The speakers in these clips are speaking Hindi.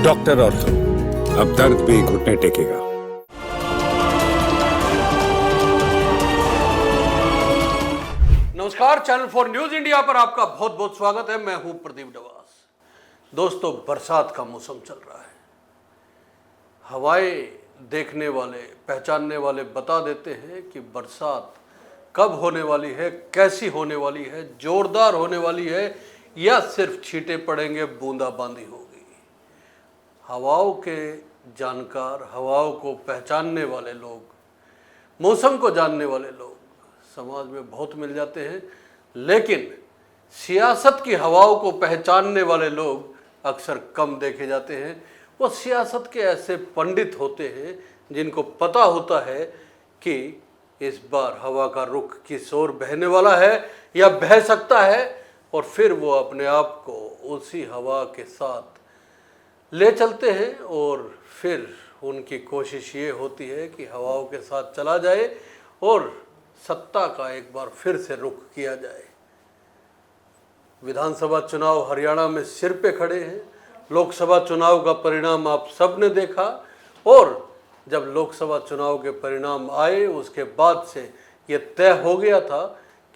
डॉक्टर ऑर्थो, अब दर्द भी घुटने टेकेगा। नमस्कार, चैनल 4 न्यूज इंडिया पर आपका बहुत बहुत स्वागत है। मैं हूं प्रदीप डवास। दोस्तों, बरसात का मौसम चल रहा है। हवाएं देखने वाले, पहचानने वाले बता देते हैं कि बरसात कब होने वाली है, कैसी होने वाली है, जोरदार होने वाली है या सिर्फ छींटे पड़ेंगे, बूंदाबांदी होगी। हवाओं के जानकार, हवाओं को पहचानने वाले लोग, मौसम को जानने वाले लोग समाज में बहुत मिल जाते हैं, लेकिन सियासत की हवाओं को पहचानने वाले लोग अक्सर कम देखे जाते हैं। वो सियासत के ऐसे पंडित होते हैं जिनको पता होता है कि इस बार हवा का रुख किस ओर बहने वाला है या बह सकता है, और फिर वो अपने आप को उसी हवा के साथ ले चलते हैं और फिर उनकी कोशिश ये होती है कि हवाओं के साथ चला जाए और सत्ता का एक बार फिर से रुख किया जाए। विधानसभा चुनाव हरियाणा में सिर पे खड़े हैं। लोकसभा चुनाव का परिणाम आप सब ने देखा, और जब लोकसभा चुनाव के परिणाम आए उसके बाद से ये तय हो गया था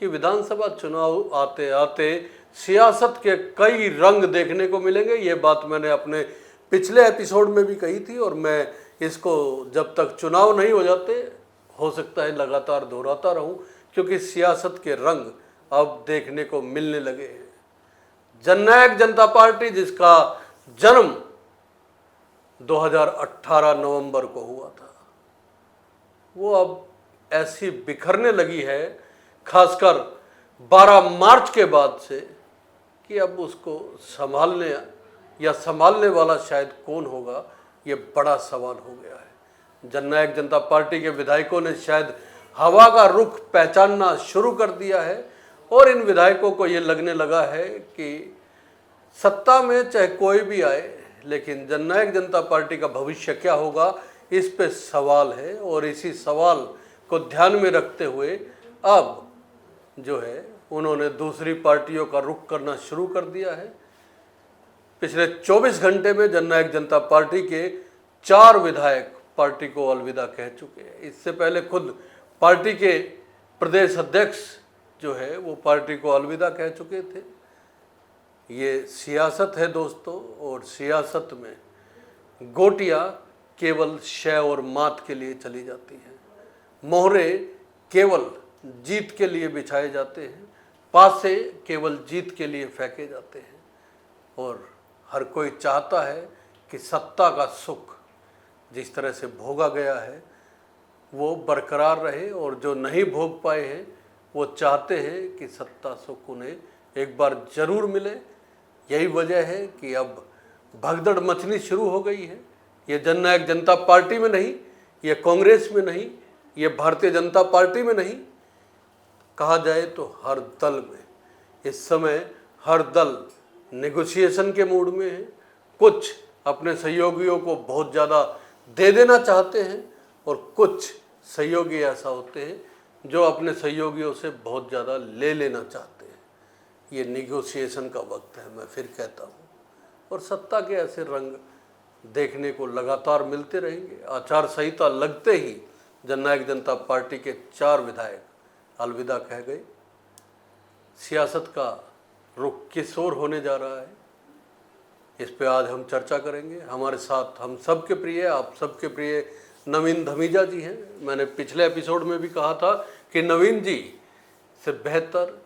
कि विधानसभा चुनाव आते आते सियासत के कई रंग देखने को मिलेंगे। ये बात मैंने अपने पिछले एपिसोड में भी कही थी, और मैं इसको जब तक चुनाव नहीं हो जाते हो सकता है लगातार दोहराता रहूं, क्योंकि सियासत के रंग अब देखने को मिलने लगे हैं। जननायक जनता पार्टी, जिसका जन्म 2018 नवंबर को हुआ था, वो अब ऐसी बिखरने लगी है, खासकर 12 मार्च के बाद से, कि अब उसको संभालने या संभालने वाला शायद कौन होगा, ये बड़ा सवाल हो गया है। जननायक जनता पार्टी के विधायकों ने शायद हवा का रुख पहचानना शुरू कर दिया है, और इन विधायकों को ये लगने लगा है कि सत्ता में चाहे कोई भी आए, लेकिन जननायक जनता पार्टी का भविष्य क्या होगा, इस पे सवाल है। और इसी सवाल को ध्यान में रखते हुए अब जो है उन्होंने दूसरी पार्टियों का रुख करना शुरू कर दिया है। पिछले 24 घंटे में जननायक जनता पार्टी के 4 विधायक पार्टी को अलविदा कह चुके हैं। इससे पहले खुद पार्टी के प्रदेश अध्यक्ष जो है वो पार्टी को अलविदा कह चुके थे। ये सियासत है दोस्तों, और सियासत में गोटियां केवल शय और मात के लिए चली जाती हैं, मोहरे केवल जीत के लिए बिछाए जाते हैं, पासे केवल जीत के लिए फेंके जाते हैं। और हर कोई चाहता है कि सत्ता का सुख जिस तरह से भोगा गया है वो बरकरार रहे, और जो नहीं भोग पाए हैं वो चाहते हैं कि सत्ता सुख उन्हें एक बार जरूर मिले। यही वजह है कि अब भगदड़ मचनी शुरू हो गई है। ये जननायक जनता पार्टी में नहीं, ये कांग्रेस में नहीं, ये भारतीय जनता पार्टी में नहीं, कहा जाए तो हर दल में इस समय हर दल नेगोशिएशन के मूड में है। कुछ अपने सहयोगियों को बहुत ज़्यादा दे देना चाहते हैं, और कुछ सहयोगी ऐसा होते हैं जो अपने सहयोगियों से बहुत ज़्यादा ले लेना चाहते हैं। ये नेगोशिएशन का वक्त है, मैं फिर कहता हूँ, और सत्ता के ऐसे रंग देखने को लगातार मिलते रहेंगे। आचार संहिता लगते ही जननायक जनता पार्टी के 4 विधायक अलविदा कह गए। सियासत का रुख किस ओर होने जा रहा है, इस पे आज हम चर्चा करेंगे। हमारे साथ हम सबके प्रिय, आप सबके प्रिय नवीन धमीजा जी हैं। मैंने पिछले एपिसोड में भी कहा था कि नवीन जी से बेहतर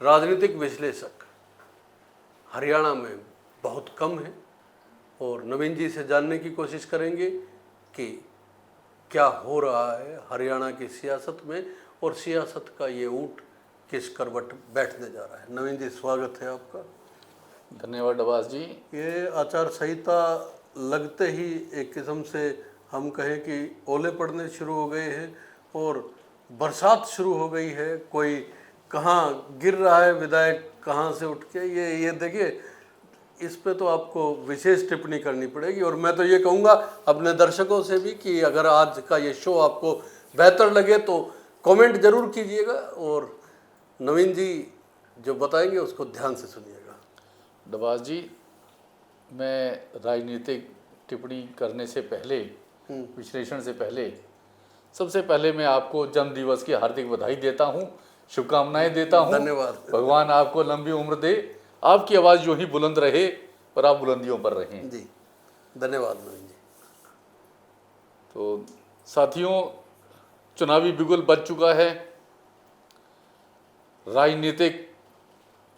राजनीतिक विश्लेषक हरियाणा में बहुत कम है, और नवीन जी से जानने की कोशिश करेंगे कि क्या हो रहा है हरियाणा की सियासत में, और सियासत का ये ऊँट किस करवट बैठने जा रहा है। नवीन जी, स्वागत है आपका। धन्यवाद डवास जी। ये आचार संहिता लगते ही एक किस्म से हम कहें कि ओले पड़ने शुरू हो गए हैं, और बरसात शुरू हो गई है। कोई कहाँ गिर रहा है विधायक, कहाँ से उठ के, ये देखिए, इस पे तो आपको विशेष टिप्पणी करनी पड़ेगी। और मैं तो ये कहूँगा अपने दर्शकों से भी कि अगर आज का ये शो आपको बेहतर लगे तो कमेंट जरूर कीजिएगा, और नवीन जी जो बताएंगे उसको ध्यान से सुनिएगा। डवास जी, मैं राजनीतिक टिप्पणी करने से पहले, विश्लेषण से पहले, सबसे पहले मैं आपको जन्म दिवस की हार्दिक बधाई देता हूँ, शुभकामनाएं देता हूँ। धन्यवाद। भगवान आपको लंबी उम्र दे, आपकी आवाज़ यूं ही बुलंद रहे और आप बुलंदियों पर रहें। जी, धन्यवाद नवीन जी। तो साथियों, चुनावी बिगुल बज चुका है, राजनीतिक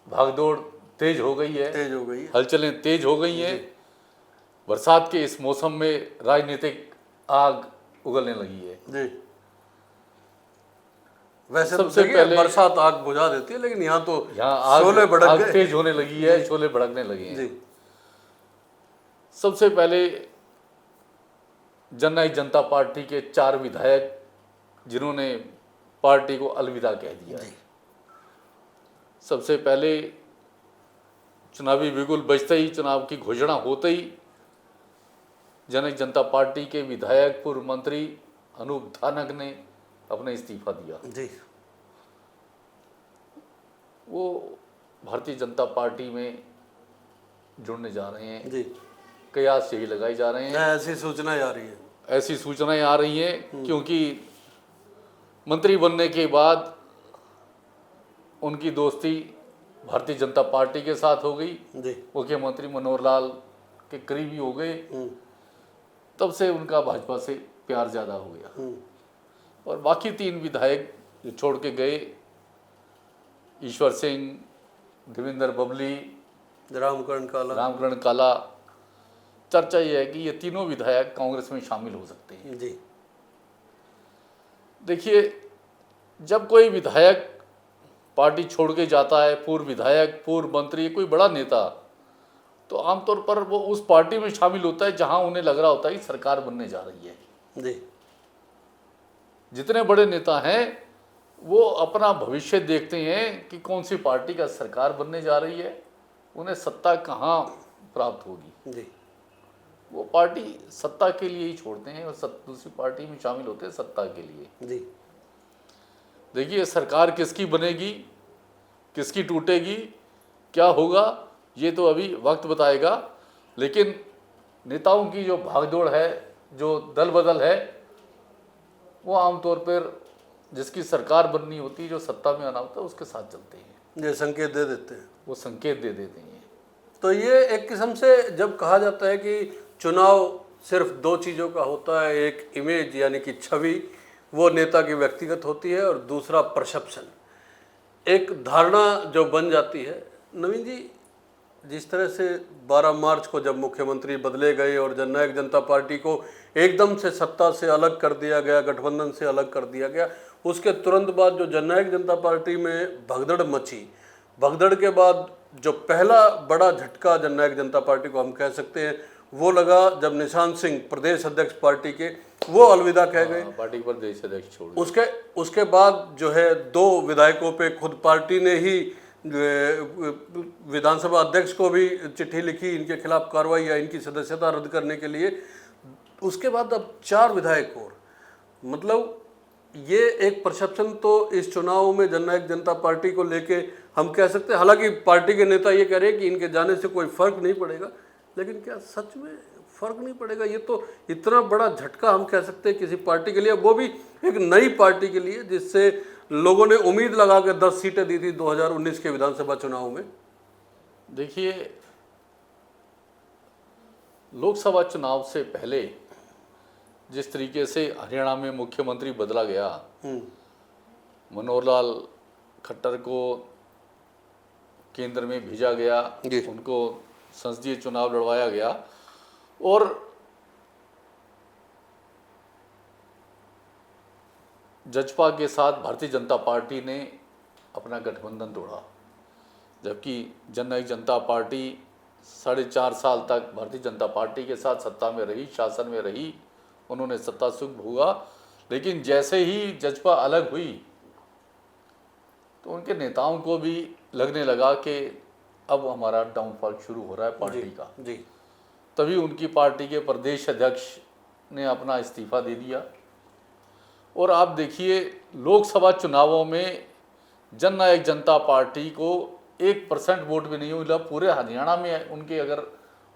भागदौड़ तेज हो गई है, तेज हो गई है। हलचलें तेज हो गई हैं। बरसात के इस मौसम में राजनीतिक आग उगलने लगी है। जी, वैसे तो सबसे देखिए, पहले बरसात आग बुझा देती है, लेकिन यहाँ तो यहाँ शोले आग भड़क गए। तेज होने लगी है, शोले भड़कने लगे हैं। जी, सबसे पहले जननायक जनता पार्टी के 4 विधायक जिन्होंने पार्टी को अलविदा कह दिया है। सबसे पहले चुनावी बिगुल बजते ही, चुनाव की घोषणा होते ही जननायक जनता पार्टी के विधायक पूर्व मंत्री अनूप धानक ने अपना इस्तीफा दिया। जी, वो भारतीय जनता पार्टी में जुड़ने जा रहे हैं। जी, कयास यही लगाए जा रहे हैं, ऐसी सूचनाएं आ रही है। ऐसी सूचनाएं आ रही हैं, क्योंकि मंत्री बनने के बाद उनकी दोस्ती भारतीय जनता पार्टी के साथ हो गई, जी, मुख्यमंत्री मनोहर लाल के करीबी हो गए, तब से उनका भाजपा से प्यार ज़्यादा हो गया। और बाकी 3 विधायक जो छोड़ के गए, ईश्वर सिंह, देवेंद्र बबली, रामकरण काला, चर्चा यह है कि ये तीनों विधायक कांग्रेस में शामिल हो सकते हैं। जी, देखिए, जब कोई विधायक पार्टी छोड़ के जाता है, पूर्व विधायक, पूर्व मंत्री, कोई बड़ा नेता, तो आमतौर पर वो उस पार्टी में शामिल होता है जहां उन्हें लग रहा होता है कि सरकार बनने जा रही है। जी, जितने बड़े नेता हैं वो अपना भविष्य देखते हैं कि कौन सी पार्टी का सरकार बनने जा रही है, उन्हें सत्ता कहाँ प्राप्त होगी। जी, वो पार्टी सत्ता के लिए ही छोड़ते हैं और दूसरी पार्टी में शामिल होते हैं सत्ता के लिए। जी, देखिए, सरकार किसकी बनेगी, किसकी टूटेगी, क्या होगा, ये तो अभी वक्त बताएगा। लेकिन नेताओं की जो भागदौड़ है, जो दल बदल है, वो आमतौर पर जिसकी सरकार बननी होती है, जो सत्ता में आना होता है, उसके साथ चलते हैं। ये संकेत दे देते हैं। वो संकेत दे देते हैं। तो ये एक किस्म से जब कहा जाता है कि चुनाव सिर्फ 2 चीज़ों का होता है, एक इमेज यानी कि छवि, वो नेता की व्यक्तिगत होती है, और दूसरा परसेप्शन, एक धारणा जो बन जाती है। नवीन जी, जिस तरह से 12 मार्च को जब मुख्यमंत्री बदले गए और जननायक जनता पार्टी को एकदम से सत्ता से अलग कर दिया गया, गठबंधन से अलग कर दिया गया, उसके तुरंत बाद जो जननायक जनता पार्टी में भगदड़ मची, भगदड़ के बाद जो पहला बड़ा झटका जननायक जनता पार्टी को हम कह सकते हैं वो लगा जब निशांत सिंह प्रदेश अध्यक्ष पार्टी के, वो अलविदा कह गए। पार्टी के प्रदेश अध्यक्ष छोड़ उसके बाद जो है 2 विधायकों पे खुद पार्टी ने ही विधानसभा अध्यक्ष को भी चिट्ठी लिखी इनके खिलाफ कार्रवाई या इनकी सदस्यता रद्द करने के लिए। उसके बाद अब 4 विधायक और, मतलब ये एक परसेप्शन तो इस चुनाव में जननायक जनता पार्टी को लेके हम कह सकते हैं। हालांकि पार्टी के नेता ये कह रहे हैं कि इनके जाने से कोई फर्क नहीं पड़ेगा, लेकिन क्या सच में फर्क नहीं पड़ेगा? ये तो इतना बड़ा झटका हम कह सकते हैं किसी पार्टी के लिए, वो भी एक नई पार्टी के लिए, जिससे लोगों ने उम्मीद लगा के 10 सीटें दी थी 2019 के विधानसभा चुनाव में। देखिए, लोकसभा चुनाव से पहले जिस तरीके से हरियाणा में मुख्यमंत्री बदला गया, मनोहर लाल खट्टर को केंद्र में भेजा गया, उनको संसदीय चुनाव लड़वाया गया, और जजपा के साथ भारतीय जनता पार्टी ने अपना गठबंधन तोड़ा, जबकि जननायक जनता पार्टी 4.5 साल तक भारतीय जनता पार्टी के साथ सत्ता में रही, शासन में रही, उन्होंने सत्ता सुख भोगा। लेकिन जैसे ही जजपा अलग हुई तो उनके नेताओं को भी लगने लगा कि अब हमारा डाउनफॉल शुरू हो रहा है पार्टी का। जी। तभी उनकी पार्टी के प्रदेश अध्यक्ष ने अपना इस्तीफा दे दिया। और आप देखिए, लोकसभा चुनावों में जननायक जनता पार्टी को 1% वोट भी नहीं मिला। पूरे हरियाणा में उनके अगर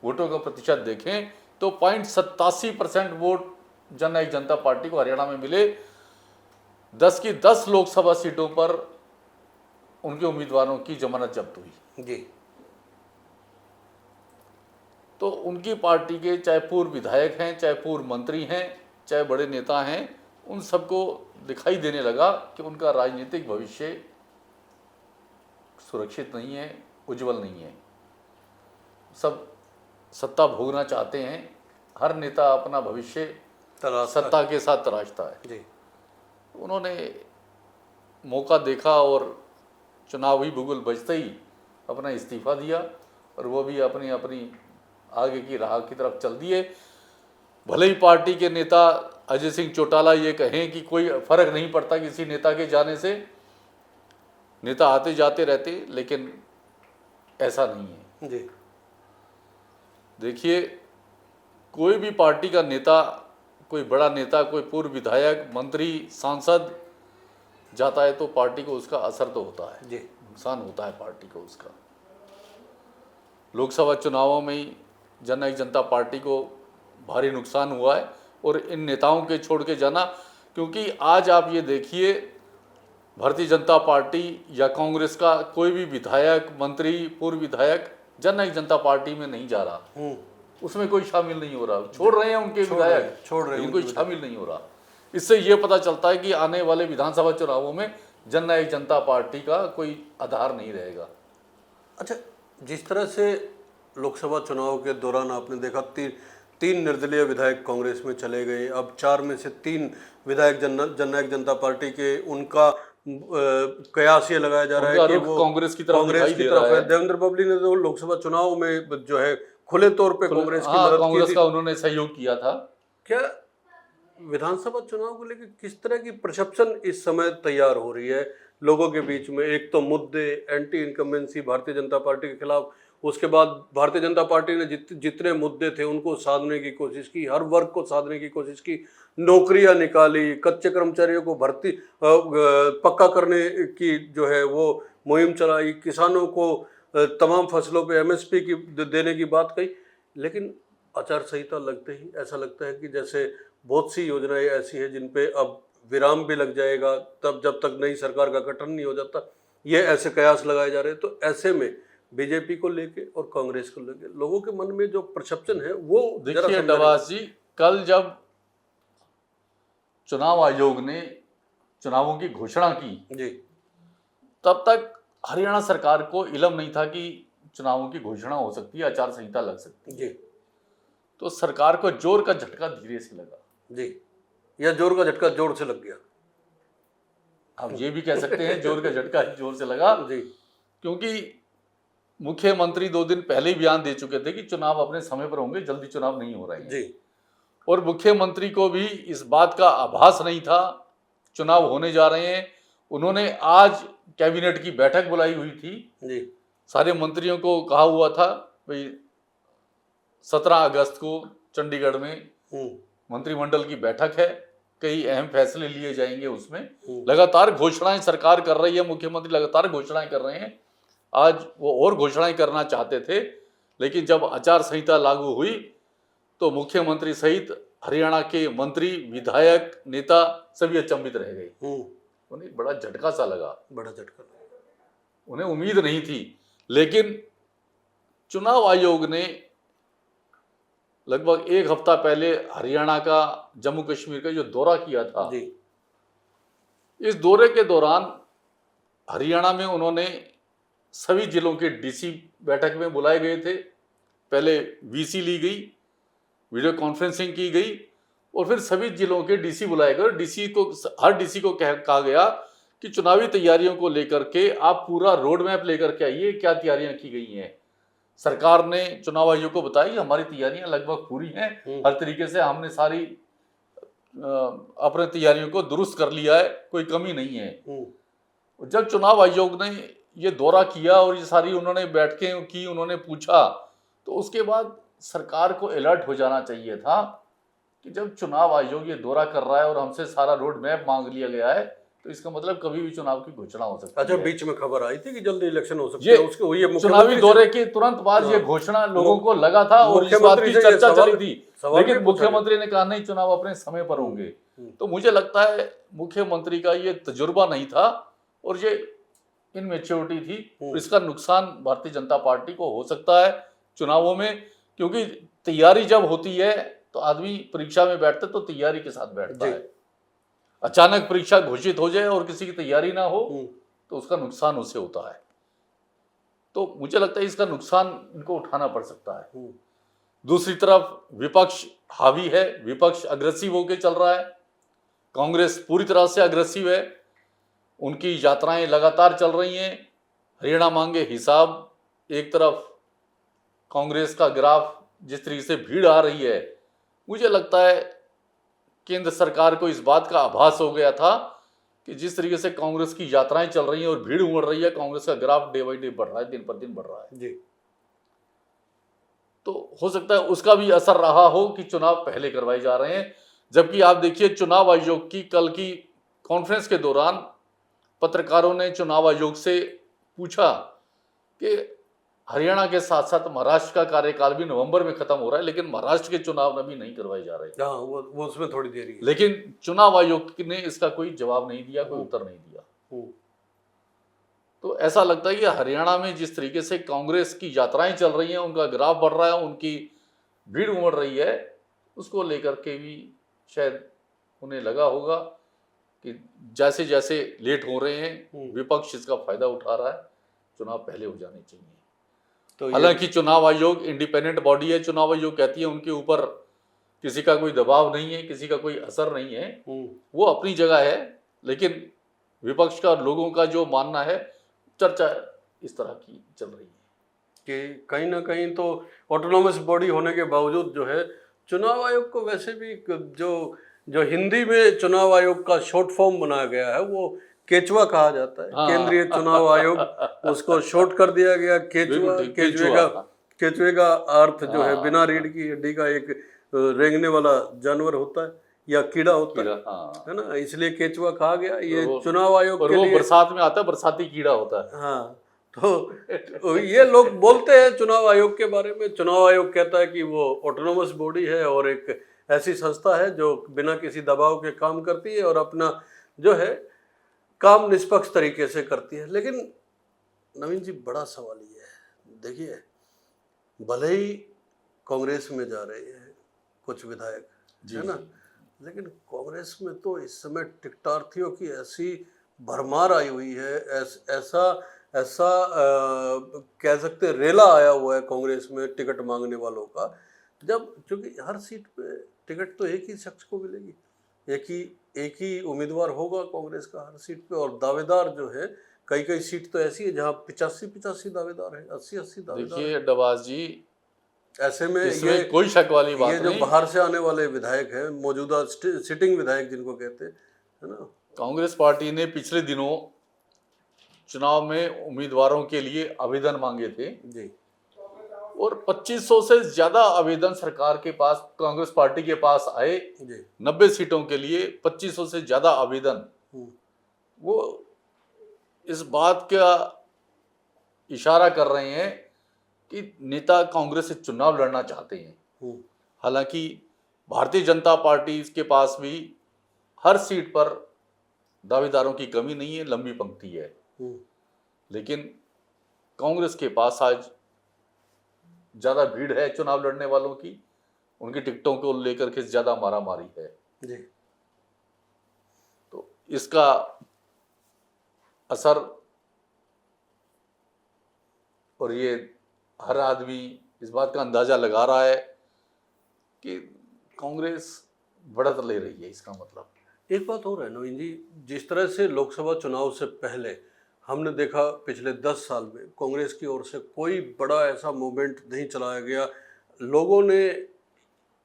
वोटों का प्रतिशत देखें तो 0.87% वोट जननायक जनता पार्टी को हरियाणा में मिले। 10 की 10 लोकसभा सीटों पर उनके उम्मीदवारों की जमानत जब्त हुई। जी। तो उनकी पार्टी के चाहे पूर्व विधायक हैं, चाहे पूर्व मंत्री हैं, चाहे बड़े नेता हैं, उन सबको दिखाई देने लगा कि उनका राजनीतिक भविष्य सुरक्षित नहीं है, उज्जवल नहीं है। सब सत्ता भोगना चाहते हैं, हर नेता अपना भविष्य सत्ता के साथ तराशता है। जी। उन्होंने मौका देखा और चुनावी बुगुल बजते ही अपना इस्तीफा दिया और वो भी अपनी अपनी आगे की राह की तरफ चल दिए। भले ही पार्टी के नेता अजय सिंह चौटाला ये कहें कि कोई फर्क नहीं पड़ता किसी नेता के जाने से, नेता आते जाते रहते, लेकिन ऐसा नहीं है। जी। देखिए, कोई भी पार्टी का नेता, कोई बड़ा नेता, कोई पूर्व विधायक, मंत्री, सांसद जाता है तो पार्टी को उसका असर तो होता है, जी। नुकसान होता है पार्टी को उसका। लोकसभा चुनावों में ही जननायक जनता पार्टी को भारी नुकसान हुआ है और इन नेताओं के छोड़ के जाना, क्योंकि आज आप ये देखिए भारतीय जनता पार्टी या कांग्रेस का कोई भी विधायक, मंत्री, पूर्व विधायक जननायक जनता पार्टी में नहीं जा रहा, उसमें कोई शामिल नहीं हो रहा, छोड़ रहे हैं उनके विधायक, लेकिन कोई शामिल नहीं हो रहा। इससे ये पता चलता है कि आने वाले विधानसभा चुनावों में जननायक जनता पार्टी का कोई आधार नहीं रहेगा। अच्छा, जिस तरह से लोकसभा चुनाव के दौरान आपने देखा तीन निर्दलीय विधायक कांग्रेस में चले गए, अब 4 में से 3 विधायक जननायक जनता पार्टी के, उनका कयास ये लगाया जा रहा है कि वो कांग्रेस की तरफ है। देवेंद्र बबली ने तो लोकसभा चुनाव में जो है खुले तौर पे कांग्रेस की मदद की थी, का उन्होंने सहयोग किया था। क्या विधानसभा चुनाव को लेकर किस तरह की परसेप्शन इस समय तैयार हो रही है लोगों के बीच में? एक तो मुद्दे anti incumbency Bharatiya Janata party के खिलाफ, उसके बाद भारतीय जनता पार्टी ने जितने मुद्दे थे उनको साधने की कोशिश की, हर वर्ग को साधने की कोशिश की, नौकरियां निकाली, कच्चे कर्मचारियों को भर्ती पक्का करने की जो है वो मुहिम चलाई, किसानों को तमाम फसलों पे MSP की देने की बात कही। लेकिन आचार संहिता लगते ही ऐसा लगता है कि जैसे बहुत सी योजनाएं ऐसी हैं जिन पे अब विराम भी लग जाएगा, तब जब तक नई सरकार का गठन नहीं हो जाता, ये ऐसे कयास लगाए जा रहे हैं। तो ऐसे में बीजेपी को लेके और कांग्रेस को लेके लोगों के मन में जो परसेप्शन है वो देखिए नवाज जी, कल जब चुनाव आयोग ने चुनावों की घोषणा की जी, तब तक हरियाणा सरकार को इल्म नहीं था कि चुनावों की घोषणा हो सकती है, आचार संहिता लग सकती है। जी। तो सरकार को जोर का झटका धीरे से लगा जी, या जोर का झटका जोर से लग गया, आप ये भी कह सकते हैं जोर का झटका जोर से लगा जी। क्योंकि मुख्यमंत्री 2 दिन पहले ही बयान दे चुके थे कि चुनाव अपने समय पर होंगे, जल्दी चुनाव नहीं हो रहे हैं जी। और मुख्यमंत्री को भी इस बात का आभास नहीं था चुनाव होने जा रहे हैं। उन्होंने आज कैबिनेट की बैठक बुलाई हुई थी जी। सारे मंत्रियों को कहा हुआ था भाई 17 अगस्त को चंडीगढ़ में मंत्रिमंडल की बैठक है, कई अहम फैसले लिए जाएंगे। उसमें लगातार घोषणाएं सरकार कर रही है, मुख्यमंत्री लगातार घोषणाएं कर रहे हैं। आज वो और घोषणाएं करना चाहते थे, लेकिन जब आचार संहिता लागू हुई तो मुख्यमंत्री सहित हरियाणा के मंत्री, विधायक, नेता सभी अचंभित रह गए। उन्हें बड़ा झटका सा लगा, बड़ा झटका, उन्हें उम्मीद नहीं थी। लेकिन चुनाव आयोग ने लगभग 1 हफ्ता पहले हरियाणा का, जम्मू कश्मीर का जो दौरा किया था जी। इस दौरे के दौरान हरियाणा में उन्होंने सभी जिलों के DC बैठक में बुलाए गए थे। पहले VC ली गई, वीडियो कॉन्फ्रेंसिंग की गई और फिर सभी जिलों के DC बुलाए गए। हर DC को कहा गया कि चुनावी तैयारियों को लेकर के आप पूरा रोड मैप लेकर के आइए, क्या तैयारियां की गई हैं। सरकार ने चुनाव आयोग को बताया कि हमारी तैयारियां लगभग पूरी हैं, हर तरीके से हमने सारी अपने तैयारियों को दुरुस्त कर लिया है, कोई कमी नहीं है। जब चुनाव आयोग ने ये दौरा किया और ये सारी उन्होंने बैठकें की, उन्होंने पूछा, तो उसके बाद सरकार को अलर्ट हो जाना चाहिए था कि जब चुनाव आयोग ये दौरा कर रहा है और हमसे सारा रोड मैप मांग लिया गया है तो इसका मतलब कभी भी चुनाव की घोषणा हो सकती अच्छा, है। बीच में खबर आई थी कि जल्द इलेक्शन हो सकते ये हैं, उसके ये चुनावी मुख्यमंत्री दौरे के तुरंत बाद ये घोषणा लोगों को लगा था और इस बात की चर्चा चली थी, लेकिन मुख्यमंत्री ने कहा नहीं, चुनाव अपने समय पर होंगे। तो मुझे लगता है मुख्यमंत्री का ये तजुर्बा नहीं था और ये इनमेच्योरिटी थी, और इसका नुकसान भारतीय जनता पार्टी को हो सकता है चुनावों में, क्योंकि तैयारी जब होती है तो आदमी परीक्षा में बैठता तो तैयारी के साथ बैठता है। अचानक परीक्षा घोषित हो जाए और किसी की तैयारी ना हो तो उसका नुकसान उससे होता है। तो मुझे लगता है इसका नुकसान इनको उठाना पड़ सकता है। दूसरी तरफ विपक्ष हावी है, विपक्ष अग्रेसिव होकर चल रहा है, कांग्रेस पूरी तरह से अग्रेसिव है, उनकी यात्राएं लगातार चल रही हैं। हरियाणा मांगे हिसाब एक तरफ, कांग्रेस का ग्राफ जिस तरीके से भीड़ आ रही है, मुझे लगता है केंद्र सरकार को इस बात का आभास हो गया था कि जिस तरीके से कांग्रेस की यात्राएं चल रही हैं और भीड़ उमड़ रही है, कांग्रेस का ग्राफ डे बाई डे बढ़ रहा है, दिन पर दिन बढ़ रहा है जी। तो हो सकता है उसका भी असर रहा हो कि चुनाव पहले करवाए जा रहे हैं। जबकि आप देखिए चुनाव आयोग की कल की कॉन्फ्रेंस के दौरान पत्रकारों ने चुनाव आयोग से पूछा कि हरियाणा के साथ साथ महाराष्ट्र का कार्यकाल भी नवंबर में खत्म हो रहा है, लेकिन महाराष्ट्र के चुनाव अभी नहीं करवाए जा रहे। हाँ, वो उसमें थोड़ी देरी है। लेकिन चुनाव आयोग ने इसका कोई जवाब नहीं दिया, कोई उत्तर नहीं दिया। तो ऐसा लगता है कि हरियाणा में जिस तरीके से कांग्रेस की यात्राएं चल रही हैं, उनका ग्राफ बढ़ रहा है, उनकी भीड़ उमड़ रही है, उसको लेकर के भी शायद उन्हें लगा होगा कि जैसे जैसे लेट हो रहे हैं विपक्ष इसका फायदा उठा रहा है, चुनाव पहले हो जाने चाहिए। तो हालांकि चुनाव आयोग इंडिपेंडेंट बॉडी है, चुनाव आयोग कहती है उनके ऊपर किसी का कोई दबाव नहीं है, किसी का कोई असर नहीं है, वो अपनी जगह है, लेकिन विपक्ष का लोगों का जो मानना है, चर्चा इस तरह की चल रही है कि कहीं ना कहीं तो ऑटोनोमस बॉडी होने के बावजूद जो है चुनाव आयोग को वैसे भी जो हिंदी में चुनाव आयोग का शॉर्ट फॉर्म बनाया गया है वो केचुआ कहा जाता है। केंद्रीय चुनाव आयोग, उसको शॉर्ट कर दिया गया केचुआ। केचुए का अर्थ जो है बिना रीढ़ की हड्डी का एक रेंगने वाला जानवर होता है या कीड़ा होता है ना, इसलिए केचुआ कहा गया। ये चुनाव आयोग के लिए बरसात में आता है, बरसाती कीड़ा होता है। हाँ, तो ये लोग बोलते हैं चुनाव आयोग के बारे में। चुनाव आयोग कहता है कि वो ऑटोनोमस बॉडी है और एक ऐसी संस्था है जो बिना किसी दबाव के काम करती है और अपना जो है काम निष्पक्ष तरीके से करती है। लेकिन नवीन जी, बड़ा सवाल ये है, देखिए भले ही कांग्रेस में जा रहे हैं कुछ विधायक, है ना, लेकिन कांग्रेस में तो इस समय टिकटार्थियों की ऐसी भरमार आई हुई है, ऐसा कह सकते रेला आया हुआ है कांग्रेस में टिकट मांगने वालों का। जब क्योंकि हर सीट पे टिकट तो एक ही शख्स को मिलेगी, एक ही उम्मीदवार होगा कांग्रेस का हर सीट पे, और दावेदार जो है कई सीट तो ऐसी है जहां 85 दावेदार है, 80 दावेदार। देखिए डबास जी, ऐसे में ये कोई शक वाली बात नहीं, ये जो बाहर से आने वाले विधायक हैं, मौजूदा सिटिंग विधायक जिनको कहते हैं, है ना, कांग्रेस पार्टी ने पिछले दिनों चुनाव में उम्मीदवारों के लिए आवेदन मांगे थे जी, और 2500 से ज्यादा आवेदन सरकार के पास, कांग्रेस पार्टी के पास आए। 90 सीटों के लिए 2500 से ज्यादा आवेदन। वो इस बात का इशारा कर रहे हैं कि नेता कांग्रेस से चुनाव लड़ना चाहते हैं। हालांकि भारतीय जनता पार्टी के पास भी हर सीट पर दावेदारों की कमी नहीं है, लंबी पंक्ति है, लेकिन कांग्रेस के पास आज ज्यादा भीड़ है चुनाव लड़ने वालों की, उनकी टिकटों को लेकर के ज्यादा मारामारी है जी। तो इसका असर, और ये हर आदमी इस बात का अंदाजा लगा रहा है कि कांग्रेस बढ़त ले रही है। इसका मतलब एक बात और है नवीन जी, जिस तरह से लोकसभा चुनाव से पहले हमने देखा पिछले 10 साल में कांग्रेस की ओर से कोई बड़ा ऐसा मूवमेंट नहीं चलाया गया। लोगों ने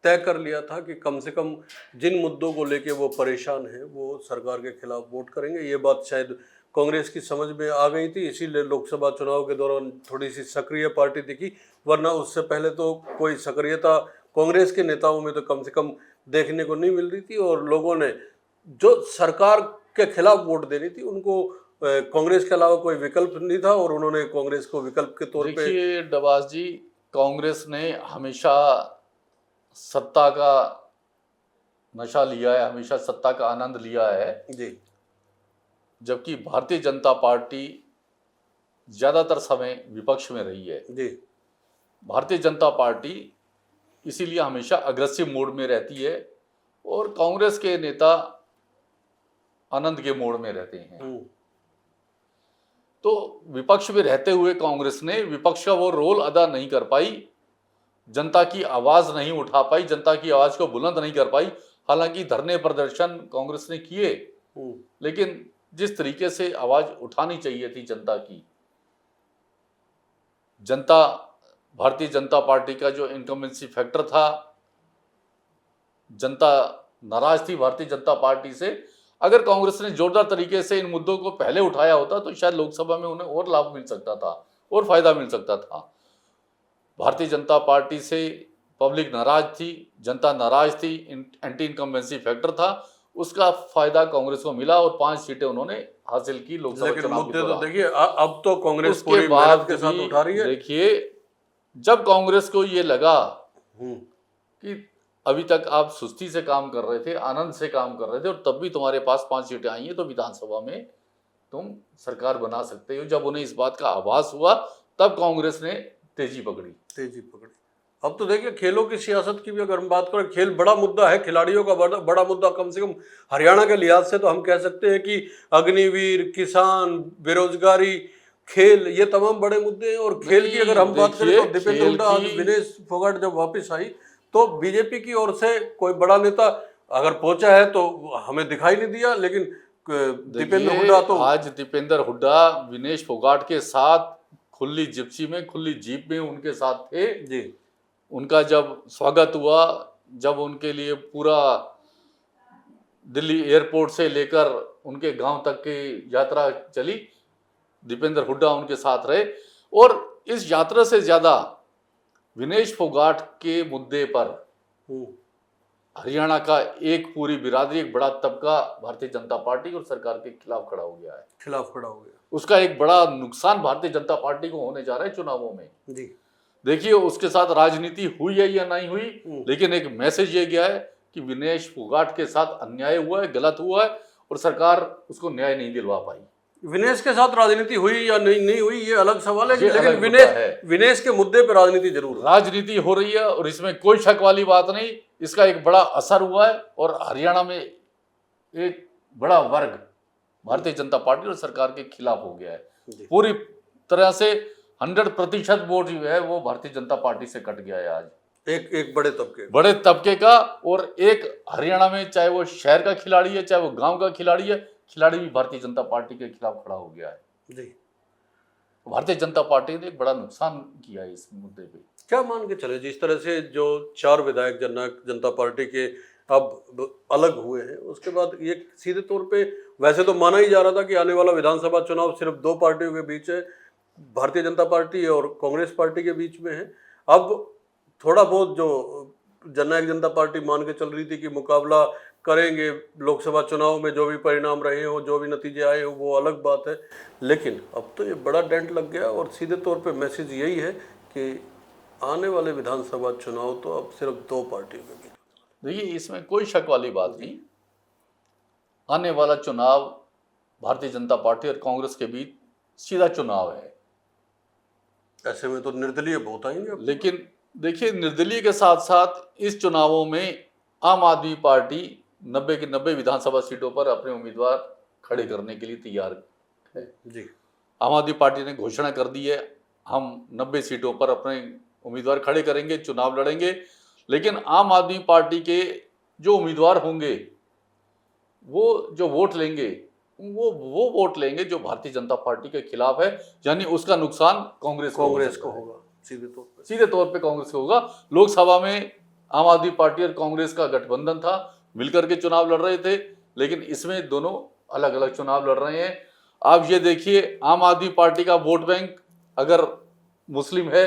तय कर लिया था कि कम से कम जिन मुद्दों को लेके वो परेशान हैं वो सरकार के खिलाफ वोट करेंगे। ये बात शायद कांग्रेस की समझ में आ गई थी, इसीलिए लोकसभा चुनाव के दौरान थोड़ी सी सक्रिय पार्टी दिखी, वरना उससे पहले तो कोई सक्रियता कांग्रेस के नेताओं में तो कम से कम देखने को नहीं मिल रही थी। और लोगों ने जो सरकार के खिलाफ वोट देनी थी, उनको कांग्रेस के अलावा कोई विकल्प नहीं था और उन्होंने कांग्रेस को विकल्प के तौर पे। देखिए डबास जी, कांग्रेस ने हमेशा सत्ता का नशा लिया है, हमेशा सत्ता का आनंद लिया है जी जबकि भारतीय जनता पार्टी ज्यादातर समय विपक्ष में रही है। जी भारतीय जनता पार्टी इसीलिए हमेशा अग्रेसिव मोड में रहती है और कांग्रेस के नेता आनंद के मोड में रहते हैं। तो विपक्ष में रहते हुए कांग्रेस ने विपक्ष का वो रोल अदा नहीं कर पाई, जनता की आवाज नहीं उठा पाई, जनता की आवाज को बुलंद नहीं कर पाई। हालांकि धरने प्रदर्शन कांग्रेस ने किए, लेकिन जिस तरीके से आवाज उठानी चाहिए थी जनता की, जनता भारतीय जनता पार्टी का जो इनकम्बेंसी फैक्टर था, जनता नाराज थी भारतीय जनता पार्टी से। अगर कांग्रेस ने जोरदार तरीके से इन मुद्दों को पहले उठाया होता तो शायद लोकसभा में उन्हें और लाभ मिल सकता था और फायदा मिल सकता था। भारतीय जनता पार्टी से पब्लिक नाराज थी, जनता नाराज थी, एंटी इनकम्बेंसी फैक्टर था, उसका फायदा कांग्रेस को मिला और 5 सीटें उन्होंने हासिल की लोकसभा चुनाव के दौरान। देखिए अब तो कांग्रेस पूरी उसके मेहनत बाद के साथ उठा रही है। देखिए, जब कांग्रेस को ये लगा कि अभी तक आप सुस्ती से काम कर रहे थे, आनंद से काम कर रहे थे और तब भी तुम्हारे पास 5 सीटें आई हैं तो विधानसभा में तुम सरकार बना सकते हो, जब उन्हें इस बात का आभास हुआ तब कांग्रेस ने तेजी पकड़ी। अब तो देखिए, खेलों की सियासत की भी अगर हम बात करें, खेल बड़ा मुद्दा है, खिलाड़ियों का बड़ा मुद्दा। कम से कम हरियाणा के लिहाज से तो हम कह सकते हैं कि अग्निवीर, किसान, बेरोजगारी, खेल, ये तमाम बड़े मुद्दे हैं। और खेल की अगर हम बात करें तो दीपेंद्र हुड्डा, आज विनेश फोगाट जब वापस आई तो बीजेपी की ओर से कोई बड़ा नेता अगर पहुंचा है तो हमें दिखाई नहीं दिया, लेकिन दीपेंद्र हुड्डा तो आज दीपेंद्र हुड्डा विनेश फोगाट के साथ खुली जिप्सी में, खुली जीप में उनके साथ थे जी। उनका जब स्वागत हुआ, जब उनके लिए पूरा दिल्ली एयरपोर्ट से लेकर उनके गांव तक की यात्रा चली, दीपेंद्र हुड्डा उनके साथ रहे। और इस यात्रा से ज्यादा विनेश फोगाट के मुद्दे पर हरियाणा का एक पूरी बिरादरी, एक बड़ा तबका भारतीय जनता पार्टी और सरकार के खिलाफ खड़ा हो गया है। उसका एक बड़ा नुकसान भारतीय जनता पार्टी को होने जा रहा है चुनावों में जी। देखिए, उसके साथ राजनीति हुई है या नहीं हुई, लेकिन एक मैसेज ये गया है कि विनेश फोगाट के साथ अन्याय हुआ है, गलत हुआ है और सरकार उसको न्याय नहीं दिलवा पाई। विनेश के साथ राजनीति हुई या नहीं हुई ये अलग सवाल है, लेकिन विनेश के मुद्दे पर राजनीति जरूर राजनीति हो रही है और इसमें कोई शक वाली बात नहीं। इसका एक बड़ा असर हुआ है और हरियाणा में एक बड़ा वर्ग भारतीय जनता पार्टी और सरकार के खिलाफ हो गया है। पूरी तरह से 100% वोट जो है वो भारतीय जनता पार्टी से कट गया है आज। एक बड़े तबके का। और एक हरियाणा में चाहे वो शहर का खिलाड़ी है, चाहे वो गांव का खिलाड़ी है, खिलाड़ी भी भारतीय जनता पार्टी के खिलाफ खड़ा हो गया है जी। भारतीय जनता पार्टी ने एक बड़ा नुकसान किया है इस मुद्दे पे। क्या मान के चले, जिस तरह से जो 4 विधायक जननायक जनता पार्टी के अब अलग हुए हैं, उसके बाद ये सीधे तौर पे वैसे तो माना ही जा रहा था कि आने वाला विधानसभा चुनाव सिर्फ 2 पार्टियों के बीच है, भारतीय जनता पार्टी और कांग्रेस पार्टी के बीच में है। अब थोड़ा बहुत जो जननायक जनता पार्टी मान के चल रही थी कि मुकाबला करेंगे लोकसभा चुनाव में, जो भी परिणाम रहे हो, जो भी नतीजे आए हो, वो अलग बात है। लेकिन अब तो ये बड़ा डेंट लग गया और सीधे तौर पे मैसेज यही है कि आने वाले विधानसभा चुनाव तो अब सिर्फ 2 पार्टियों के बीच। देखिए, इसमें कोई शक वाली बात नहीं, आने वाला चुनाव भारतीय जनता पार्टी और कांग्रेस के बीच सीधा चुनाव है। ऐसे में तो निर्दलीय बहुत आएंगे। लेकिन देखिए, निर्दलीय के साथ साथ इस चुनावों में आम आदमी पार्टी 90 की 90 विधानसभा सीटों पर अपने उम्मीदवार खड़े करने के लिए तैयार है जी। आम आदमी पार्टी ने घोषणा कर दी है, हम 90 सीटों पर अपने उम्मीदवार खड़े करेंगे, चुनाव लड़ेंगे। लेकिन आम आदमी पार्टी के जो उम्मीदवार होंगे वो जो वोट लेंगे वो वोट लेंगे जो भारतीय जनता पार्टी के खिलाफ है, यानी उसका नुकसान कांग्रेस को होगा। सीधे तौर पे कांग्रेस को होगा। लोकसभा में आम आदमी पार्टी और कांग्रेस का गठबंधन था, मिलकर के चुनाव लड़ रहे थे, लेकिन इसमें दोनों अलग अलग चुनाव लड़ रहे हैं। आप ये देखिए, आम आदमी पार्टी का वोट बैंक अगर मुस्लिम है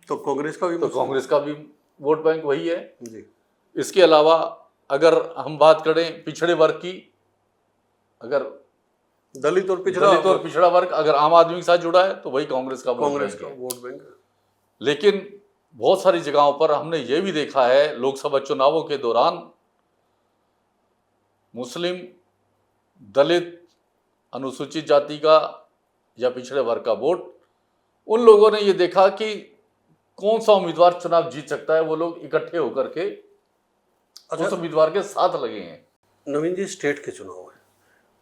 तो कांग्रेस का भी वोट बैंक वही है जी। इसके अलावा अगर हम बात करें पिछड़े वर्ग की, अगर दलित और पिछड़ा वर्ग अगर आम आदमी के साथ जुड़ा है तो वही कांग्रेस का कांग्रेस का वोट बैंक है। लेकिन बहुत सारी जगहों पर हमने ये भी देखा है लोकसभा चुनावों के दौरान मुस्लिम, दलित, अनुसूचित जाति का या पिछड़े वर्ग का वोट, उन लोगों ने ये देखा कि कौन सा उम्मीदवार चुनाव जीत सकता है, वो लोग इकट्ठे होकर के उस उम्मीदवार के साथ लगे हैं। नवीन जी, स्टेट के चुनाव है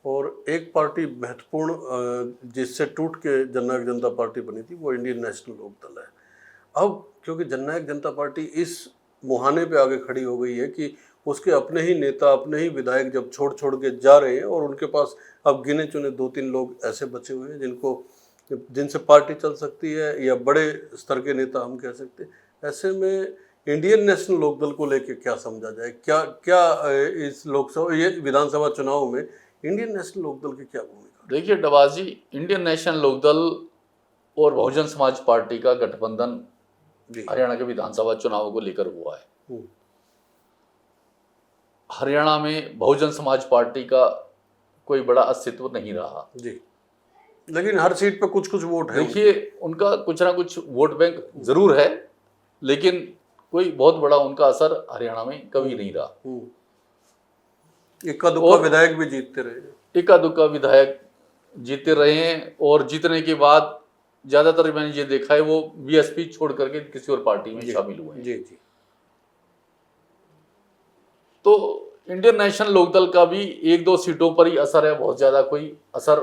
और एक पार्टी महत्वपूर्ण जिससे टूट के जननायक जनता पार्टी बनी थी वो इंडियन नेशनल लोकदल है। अब क्योंकि जननायक जनता पार्टी इस मुहाने पे आगे खड़ी हो गई है कि उसके अपने ही नेता, अपने ही विधायक जब छोड़ के जा रहे हैं और उनके पास अब गिने चुने 2-3 लोग ऐसे बचे हुए हैं जिनसे पार्टी चल सकती है या बड़े स्तर के नेता हम कह सकते हैं। ऐसे में इंडियन नेशनल लोकदल को लेकर क्या समझा जाए, क्या इस लोकसभा ये विधानसभा चुनाव में इंडियन नेशनल लोकदल की क्या भूमिका? देखिए डबाजी, इंडियन नेशनल लोकदल और बहुजन समाज पार्टी का गठबंधन हरियाणा के विधानसभा चुनाव को लेकर हुआ है। हरियाणा में बहुजन समाज पार्टी का कोई बड़ा अस्तित्व नहीं रहा जी, लेकिन हर सीट पे कुछ वोट है। देखिए, उनका कुछ ना कुछ वोट बैंक जरूर है, लेकिन कोई बहुत बड़ा उनका असर हरियाणा में कभी नहीं रहा। इक्का दुक्का विधायक भी जीतते रहे, इक्का दुक्का विधायक जीतते रहे हैं और जीतने के बाद ज्यादातर मैंने ये देखा है वो बीएसपी छोड़ करके किसी और पार्टी में शामिल हुए हैं। जी जी। तो इंडियन नेशनल लोकदल का भी 1-2 सीटों पर ही असर है, बहुत ज्यादा कोई असर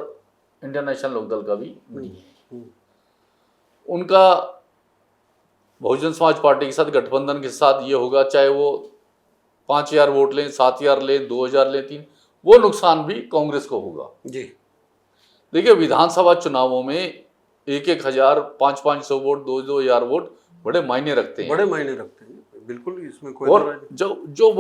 इंडियन नेशनल लोकदल का भी नहीं है। उनका बहुजन समाज पार्टी के साथ गठबंधन के साथ ये होगा, चाहे वो 5,000 वोट लें, 7,000 लें, 2,000 लें, 3, वो नुकसान भी कांग्रेस को होगा जी। देखिए, विधानसभा चुनावों में 1,000, 500 वोट, 2,000 वोट बड़े मायने रखते हैं, बिल्कुल, इसमें कोई और जो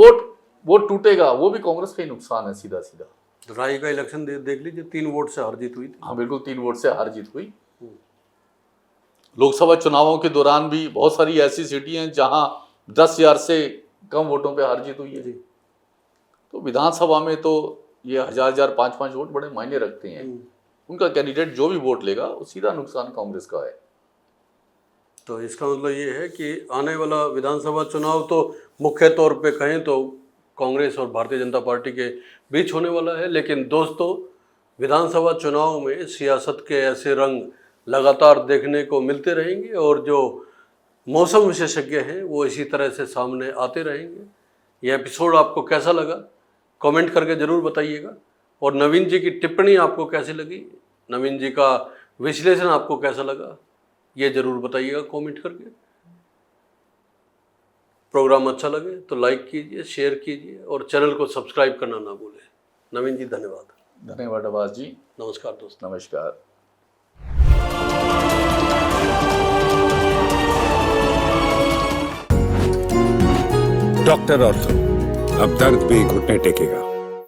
वोट टूटेगा वो भी कांग्रेस का ही नुकसान है सीधा सीधा। राई का इलेक्शन देख लीजिए, 3 वोट से हार जीत हुई थी। हाँ बिल्कुल, 3 वोट से हार जीत हुई। लोकसभा चुनावों के दौरान भी बहुत सारी ऐसी सीटें हैं जहां 10,000 से कम वोटों पे हार जीत हुई है। तो विधानसभा में तो ये 1,000, 5-5 वोट बड़े मायने रखते हैं। उनका कैंडिडेट जो भी वोट लेगा वो सीधा नुकसान कांग्रेस का है। तो इसका मतलब ये है कि आने वाला विधानसभा चुनाव तो मुख्य तौर पे कहें तो कांग्रेस और भारतीय जनता पार्टी के बीच होने वाला है, लेकिन दोस्तों विधानसभा चुनाव में सियासत के ऐसे रंग लगातार देखने को मिलते रहेंगे और जो मौसम विशेषज्ञ हैं वो इसी तरह से सामने आते रहेंगे। यह एपिसोड आपको कैसा लगा कमेंट करके ज़रूर बताइएगा, और नवीन जी की टिप्पणी आपको कैसी लगी, नवीन जी का विश्लेषण आपको कैसा लगा, ये ज़रूर बताइएगा कमेंट करके। प्रोग्राम अच्छा लगे तो लाइक कीजिए, शेयर कीजिए और चैनल को सब्सक्राइब करना ना भूलें। नवीन जी धन्यवाद। धन्यवाद अब्बास जी। नमस्कार दोस्तों। नमस्कार। डॉक्टर ऑर्थो, अब दर्द भी घुटने टेकेगा।